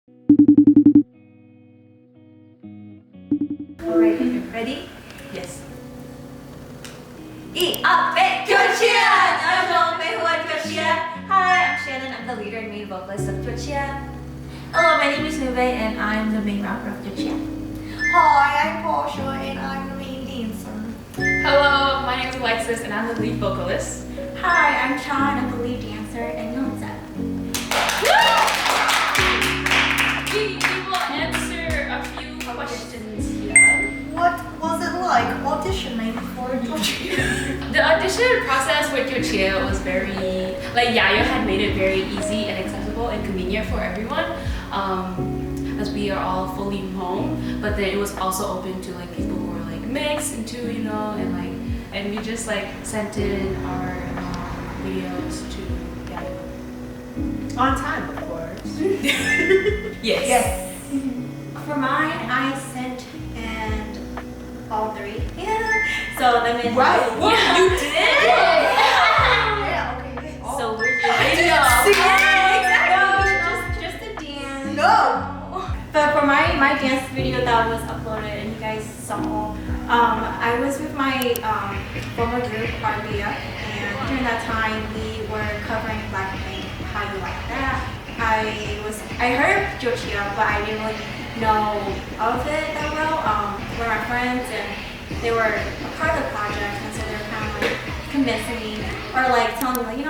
Alright, ready? Yes. Cua Tshiab! Cua Tshiab! Hi, I'm Shannon. I'm the leader and main vocalist of Cua Tshiab. Hello, my name is Hnubae and I'm the main rapper of Cua Tshiab. Hi, I'm Pasha and I'm the main dancer. Hello, my name is Alexis and I'm the lead vocalist. Hi, I'm Shannon. I'm the lead dancer and tsaug. We will answer a few questions here. What was it like auditioning for Cua Tshiab? The audition process for Cua Tshiab was very, Yayo had made it very easy and accessible and convenient for everyone. As we are all fully Hmong, but then it was also open to people who were mixed into, and we just sent in our videos to Yayo. On time, of course. Yes. For mine, I sent and all three. Yeah. So that means Wow. Yeah. You did? Yeah, okay. So we're just a dance. No! But for my dance video that was uploaded and you guys saw, I was with my former group, Arabia, and during that time we were covering Blackpink, How You Like That. I heard Cua Tshiab, but I didn't really know of it that well. We're my friends and they were a part of the project, and so they were kind of convincing me or telling me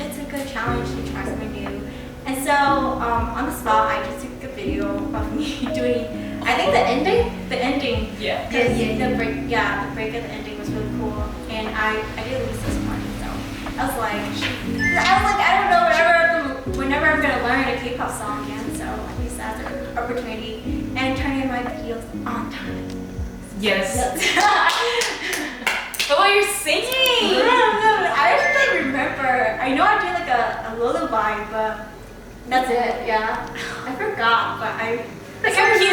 it's a good challenge to try something new. And so on the spot, I just took a video of me doing. I think the ending. Yeah. The break at the ending was really cool, and I did Lisa's part. So I was like, I don't know whenever I'm gonna learn a K-pop song again. So at least that's an opportunity, and turning my videos on time. Yes. But what you're singing? I actually don't remember. I know I did a lullaby, but that's it. Yeah, I forgot, but I kept it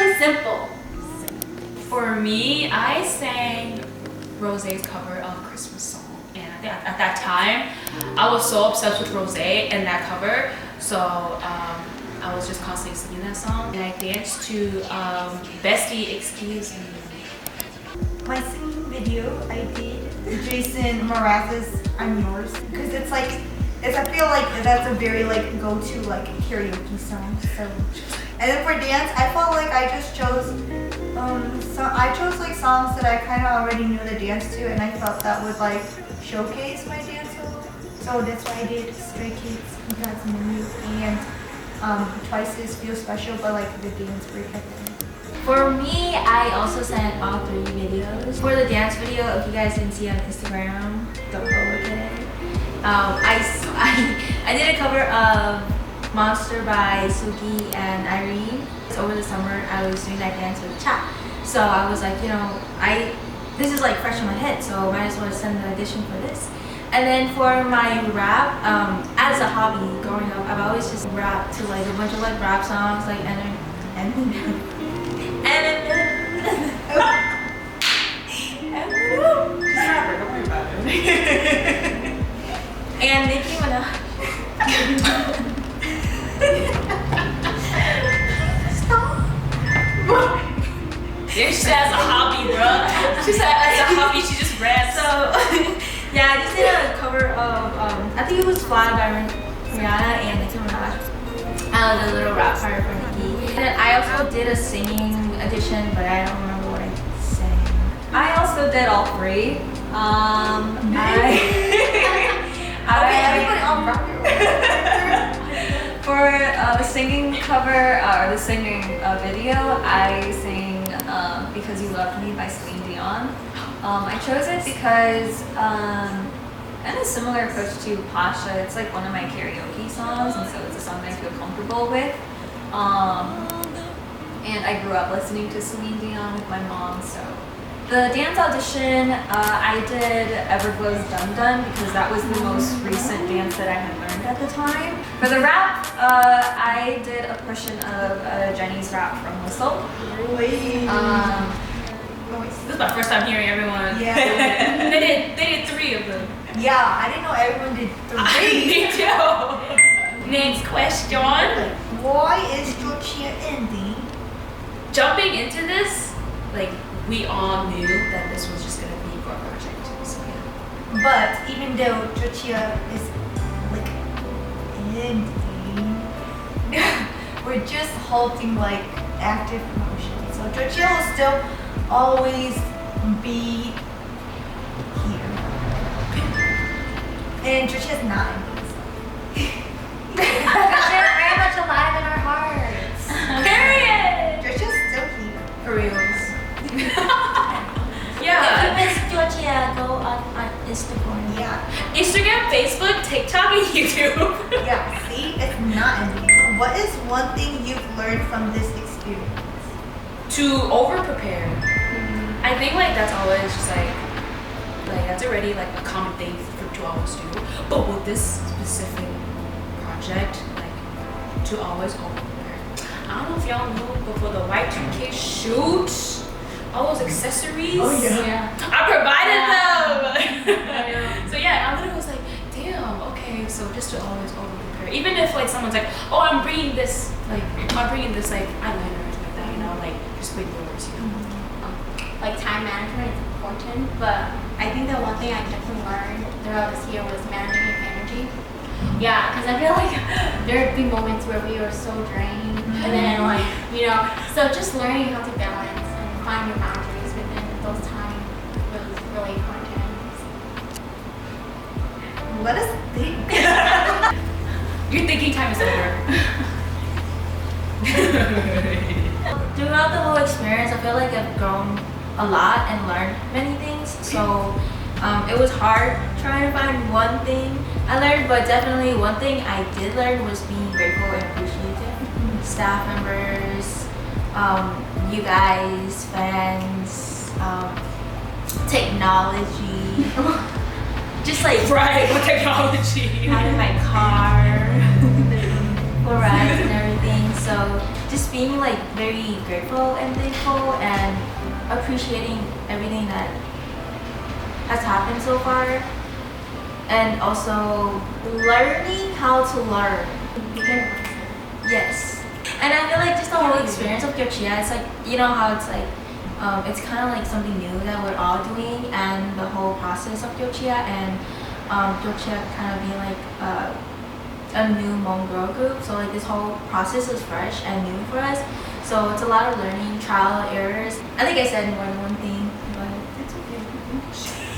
really simple. For me, I sang Rosé's cover of Christmas song, and I think at that time, I was so obsessed with Rosé and that cover, so I was just constantly singing that song. And I danced to Bestie, Excuse Me. My singing video, I did Jason Mraz's I'm Yours. Because I feel like that's a very go-to karaoke song. So, and then for dance, I felt like I just chose songs that I kind of already knew the dance to, and I felt that would showcase my dance a little. So that's why I did Stray Kids, That's Menu, and Twice's Feel Special, but the dance break at the end. For me, I also sent all three videos. For the dance video, if you guys didn't see on Instagram, don't go look at it. I did a cover of Monster by Suki and Irene. Over the summer, I was doing that dance with Cha. So I was like, this is fresh in my head, so I might as well send the audition for this. And then for my rap, as a hobby growing up, I've always just rapped to a bunch of rap songs, and Nicki Minaj. Stop. Yeah, she said as a hobby, bro. She said as a hobby, she just raps. So, yeah, I just did a cover of, I think it was Fly by Rihanna and Nicki Minaj. I did a little rap part for Nicki. And then I also did a singing edition, but I don't remember what I sang. I also did all three. Everybody on record. For the singing cover or the singing video, I sang Because You Loved Me by Celine Dion. I chose it because kind of similar approach to Pasha. It's one of my karaoke songs, and so it's a song that I feel comfortable with. And I grew up listening to Celine Dion with my mom, so. The dance audition, I did Everglow's Dum Dum because that was the most recent dance that I had learned at the time. For the rap, I did a portion of Jenny's rap from Whistle. This is my first time hearing everyone. Yeah. They did 3 of them. Yeah, I didn't know everyone did 3. Me too. Next question. Like, why is Cua Tshiab ending? Jumping into this, like we all knew that this was just gonna be for a project. So yeah. But even though Cua Tshiab is like ending, we're just halting like active promotion. So Cua Tshiab will still always be here. And Cua Tshiab is not ending. They're very much alive in our hearts. Period. Cua Tshiab is still here. For reals. If you Yeah. miss Cua Tshiab, go on Instagram. Yeah. Instagram, Facebook, TikTok, and YouTube. Yeah, see, it's not ending. What is one thing you've learned from this experience? To over prepare. I think like that's always just like that's already like a common thing to always do. But with this specific project, like to always over prepare. I don't know if y'all know, but for the Y2K shoot, all those accessories. Oh, Yeah. I provided Yeah. them. So yeah, I literally was like, damn, okay, so just to always over prepare. Even if like someone's like, oh, I'm bringing this eyeliner or something like that, you know, like just bring yours, you know. Like time management is important, but I think the one thing I definitely learned throughout this year was managing your energy. Yeah, because I feel like there would be moments where we were so drained, and then like, you know, so just learning how to balance and find your boundaries within those times was really important. Let us think. Your thinking time is over. Throughout the whole experience, I feel like I've grown a lot and learned many things. So it was hard trying to find one thing I learned, but definitely one thing I did learn was being grateful and appreciative. Staff members, you guys, fans, technology, just like Right, with technology. having my car for rides and everything. So just being like very grateful and thankful and appreciating everything that has happened so far, and also learning how to learn. Yes. And I feel like just the whole experience of Cua Tshiab, it's like, you know how it's like, it's kind of like something new that we're all doing, and the whole process of Cua Tshiab, and Cua Tshiab kind of being like a new Hmong girl group. So like this whole process is fresh and new for us. So it's a lot of learning, trial and errors. I think I said more than one thing, but it's okay.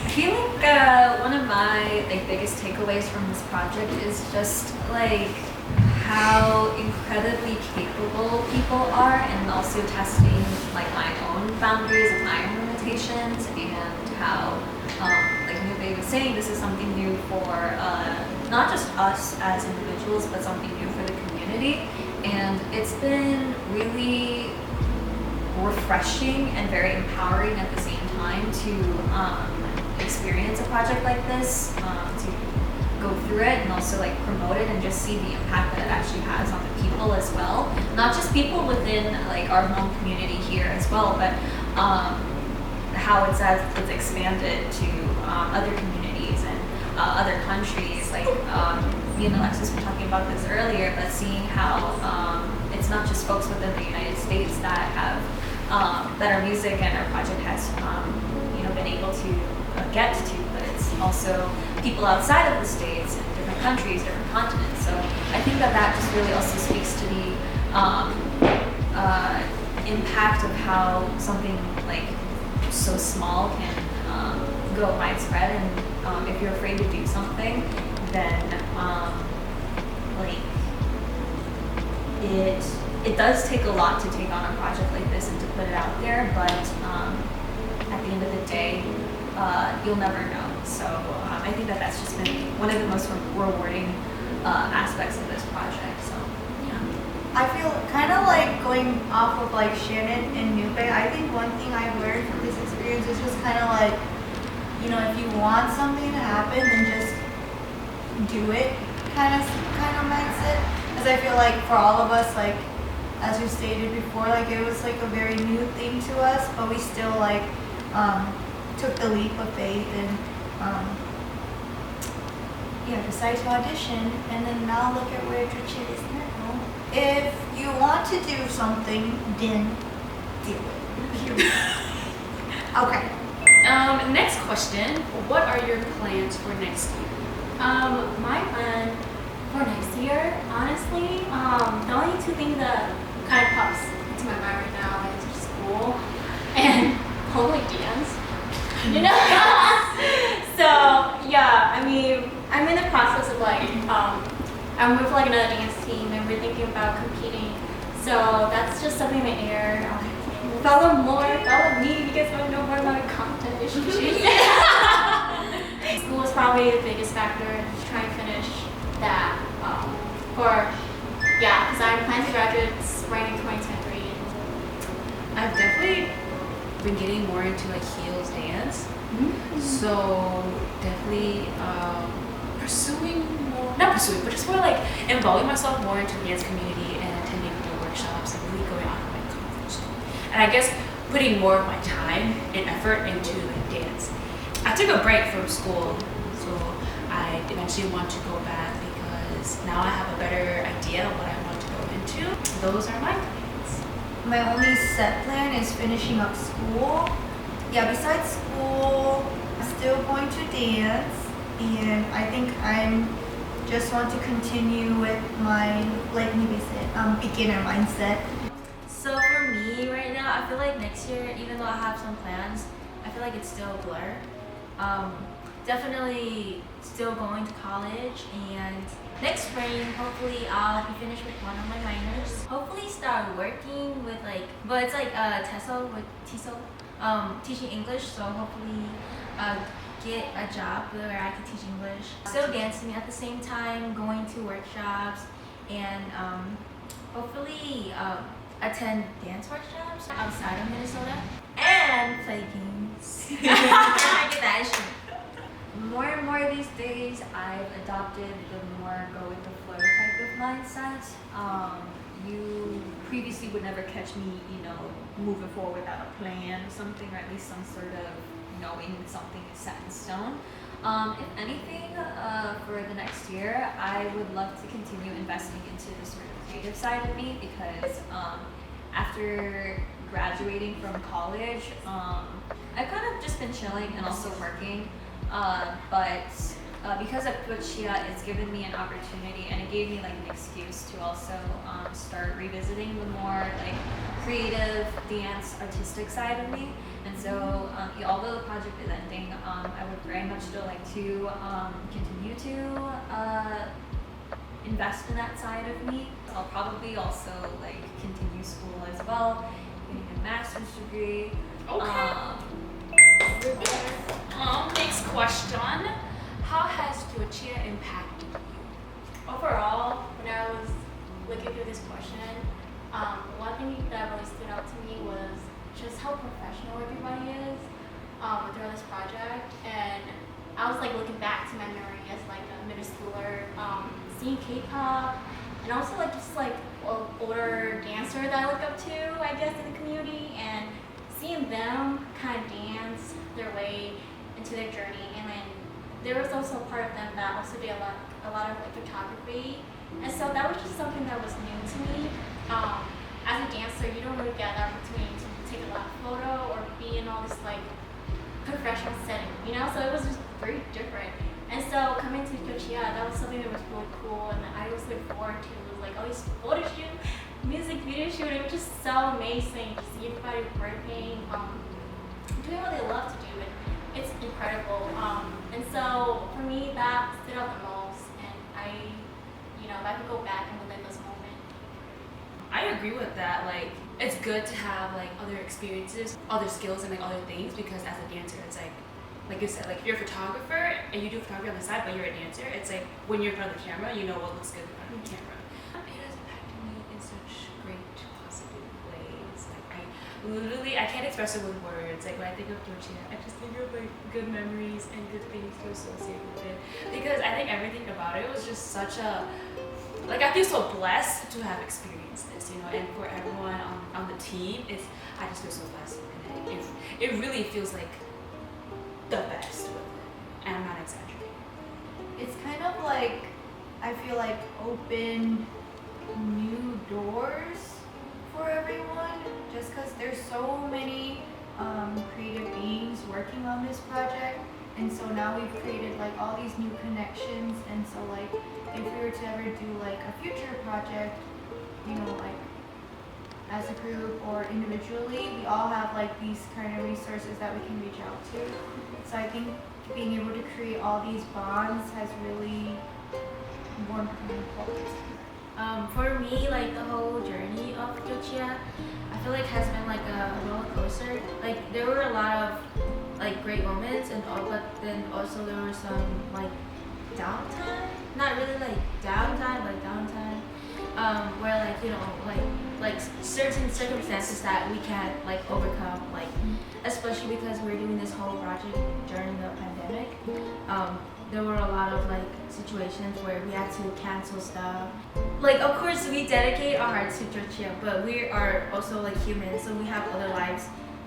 I feel like one of my like biggest takeaways from this project is just like how incredibly capable people are, and also testing like my own boundaries and my own limitations, and how like Hnubae was saying, this is something new for not just us as individuals, but something new for the community. And it's been really refreshing and very empowering at the same time to experience a project like this, to go through it and also like promote it and just see the impact that it actually has on the people as well. Not just people within like our Hmong community here as well, but how it's expanded to other communities and other countries. Like me and Alexis were talking about this earlier, but seeing how it's not just folks within the United States that have that our music and our project has been able to get to, but it's also people outside of the States and different countries, different continents. So I think that just really also speaks to the impact of how something like so small can go widespread. And if you're afraid to do something, then like it does take a lot to take on a project like this and to put it out there, but at the end of the day, you'll never know. So I think that's just been one of the most rewarding aspects of this project. So yeah. I feel kind of like going off of like Shannon and Hnubae. I think one thing I learned from this experience is just kind of like, you know, if you want something to happen, then just do it kind of mindset. Because I feel like for all of us, like as we stated before, like it was like a very new thing to us, but we still like took the leap of faith and decide to audition, and then now look at where Cua Tshiab is now. If you want to do something, then do it. Okay. Next question. What are your plans for next year? My plan for next year, honestly, the only two things that kind of pops into my mind right now is school and probably dance. You know? So yeah, I mean, I'm in the process of like, I'm with like another dance team and we're thinking about competing. So that's just something in the air. Follow me, you guys want to know more about my content issues. School is probably the biggest factor in trying to finish that. Because I'm planning to graduate right in 2023. I've definitely been getting more into like heels dance. So definitely not pursuing, but just more like involving myself more into the dance community and attending the workshops and really going out of my comfort zone. And I guess putting more of my time and effort into like dance. I took a break from school, so I eventually want to go back because now I have a better idea of what I want to go into. Those are my plans. My only set plan is finishing up school. Yeah, besides school, I'm still going to dance, and I think I'm just want to continue with my, like Hnubae said, beginner mindset. So for me right now, I feel like next year, even though I have some plans, I feel like it's still a blur. Definitely still going to college, and next spring, hopefully I'll be finished with one of my minors. Hopefully start working with but it's like TESOL with TESOL, teaching English. So hopefully get a job where I can teach English. Still dancing at the same time, going to workshops, and hopefully attend dance workshops outside of Minnesota and play games. And I get that instrument. More and more these days, I've adopted the more go with the flow type of mindset. You previously would never catch me, moving forward without a plan or something, or at least some sort of knowing something is set in stone. If anything, for the next year, I would love to continue investing into the sort of creative side of me because after graduating from college, I've kind of just been chilling and also working. But because of Cua Tshiab, it's given me an opportunity and it gave me like an excuse to also start revisiting the more like creative dance artistic side of me. And so although the project is ending, I would very much still like to continue to invest in that side of me. I'll probably also like continue school as well, getting a master's degree. Okay. Next question. How has Cua Tshiab impacted you? Overall, when I was looking through this question, one thing that really stood out to me was just how professional everybody is throughout this project. And I was like looking back to my memory as like a middle schooler, seeing K-pop, and also like just like an older dancer that I look up to, I guess, in the community, and seeing them kind of dance their way into their journey. And then there was also a part of them that also did a lot of like photography, and so that was just something that was new to me. As a dancer, you don't really get that opportunity to take a live photo or be in all this like professional setting, so it was just very different. And so coming to Cua Tshiab, that was something that was really cool, and I was looking forward to like all these photo shoot, music video shoot. It was just so amazing to see everybody working, doing what they love to do, and it's incredible. And so for me, that stood out the most, and if I could go back and relive this moment. I agree with that. Like, it's good to have like other experiences, other skills, and like other things, because as a dancer, it's like you said, like if you're a photographer and you do photography on the side, but you're a dancer, it's like when you're in front of the camera, you know what looks good in front of the camera. It has impacted me in such great positive ways. Like I can't express it with words. Like when I think of Cua Tshiab, I just think of like good memories and good things to associate with it. Because I think everything about it was just such a, like I feel so blessed to have experienced this, and for everyone on the team, I just feel so blessed. And it really feels like the best with it. And I'm not exaggerating. It's kind of I feel like opened new doors for everyone, just because there's so many creative beings working on this project, and so now we've created like all these new connections, and so like if we were to ever do like a future project, you know, like as a group or individually, we all have like these kind of resources that we can reach out to. So I think being able to create all these bonds has really warmed my heart. For me, like the whole journey of Cua Tshiab, I feel like has been like a roller coaster. Like there were a lot of like great moments and all, but then also there were some like downtime. Not really like downtime, like downtime. Where like, you know, like certain circumstances that we can't like overcome, like especially because we're doing this whole project during the pandemic. There were a lot of like situations where we had to cancel stuff. Like of course we dedicate our hearts to Cua Tshiab, but we are also like humans, so we have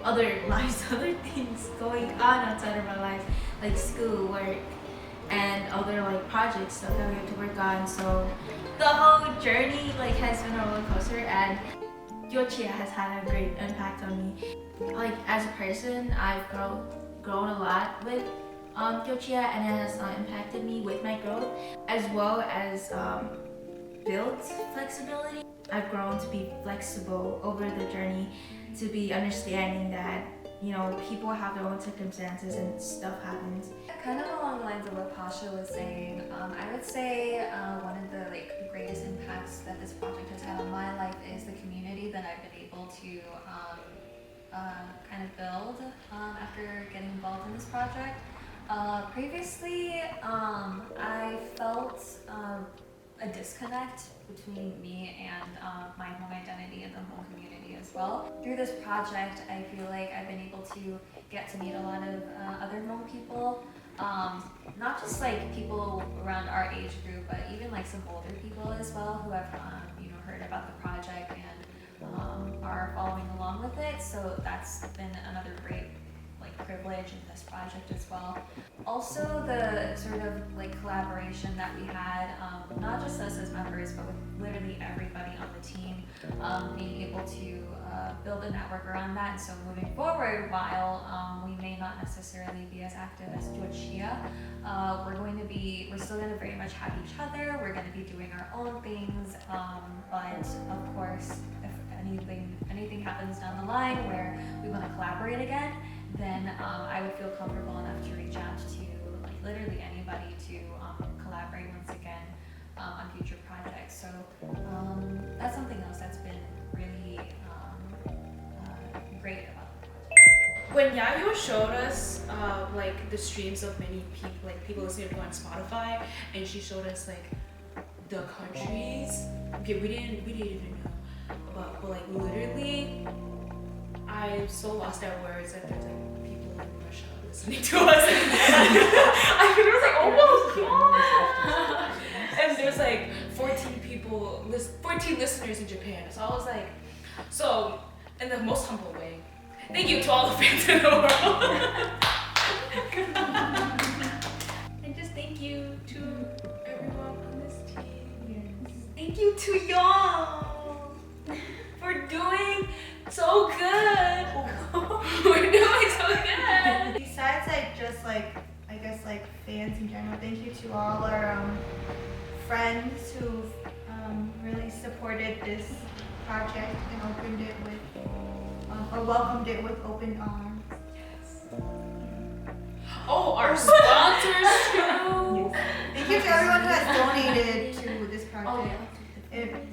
other things going on outside of our lives, like school, work, and other like projects, stuff that we have to work on. So the whole journey like has been a roller coaster, and Cua Tshiab has had a great impact on me. Like as a person, I've grown a lot with Cua Tshiab, and it has impacted me with my growth, as well as built flexibility. I've grown to be flexible over the journey, to be understanding that, you know, people have their own circumstances and stuff happens. Kind of along the lines of what Pasha was saying, I would say one of the like greatest impacts that this project has had on my life is the community that I've been able to kind of build after getting involved in this project. Previously, I felt a disconnect between me and my Hmong identity and the Hmong community as well. Through this project, I feel like I've been able to get to meet a lot of other Hmong people, not just like people around our age group, but even like some older people as well who have you know, heard about the project and are following along with it. So that's been another great like privilege in this project as well. Also the sort of like collaboration that we had, not just us as members, but with literally everybody on the team, being able to build a network around that. And so moving forward, while we may not necessarily be as active as Cua Tshiab, we're still going to very much have each other. We're going to be doing our own things, but of course, if anything happens down the line where we want to collaborate again, then I would feel comfortable enough to reach out to like literally anybody to collaborate once again on future projects. So that's something else that's been really great about the project. When Yayo showed us like the streams of many people, like people listening to it on Spotify, and she showed us like the countries, okay, we didn't even know about, but like literally, I'm so lost at words that there's like people in Russia listening to us. I was like, oh my god! And there's like 14 listeners in Japan. So I was like, so in the most humble way, thank you to all the fans in the world. And just thank you to everyone on this team. Yes. Thank you to y'all for doing so good. We're doing so good. Besides like just like, I guess like fans in general, thank you to all our friends who've really supported this project and opened it with, or welcomed it with open arms. Yes. Oh, our sponsors too. Thank you to everyone who has donated to this project. Oh,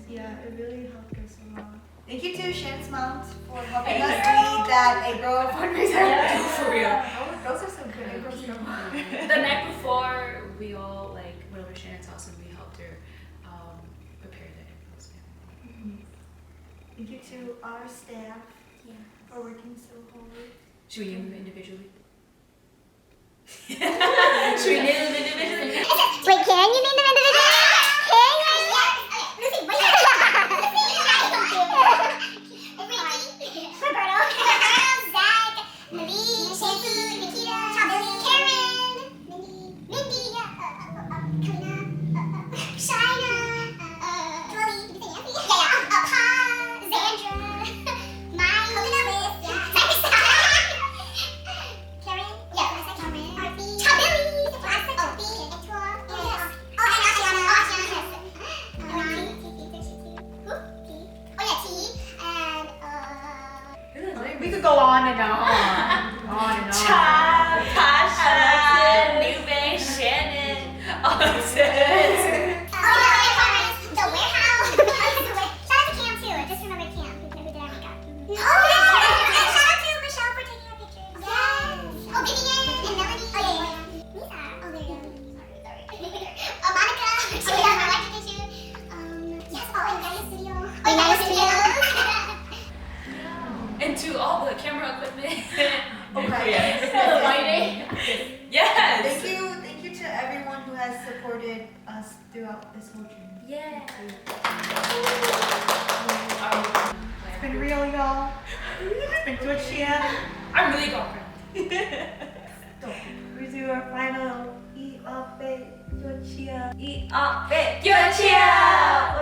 yeah. It really helped us a lot. Thank you to Shannon's mom for helping us lead that April fundraiser. Yeah, for real. Those are so good. April's so good. The night before, we all like went over to Shannon's house and we helped her prepare the April's family. Thank you to our staff for working so hard. Should we name them individually? Should we name them individually? Wait, can you name them individually? Karen, Mindy, Alexis. The warehouse. Shout out to Cam too. I just remembered Cam who did our makeup. Oh yeah. And shout out to Michelle for taking our pictures. Yes. Oh, Vivian and Melanie. Oh yeah. Lisa. Oh there you go. Sorry. Monica. Oh yeah, my wife did too. Yes. Oh, and Gaia Studio. Oh, Gaia Studios. And to all the camera equipment. Okay. The lighting. Yes. Thank you to everyone who has supported us throughout this whole journey. Yeah. It's been real, y'all. It's been Cua Tshiab. I'm really going. We do our final Hnubae Cua Tshiab. Cua Tshiab.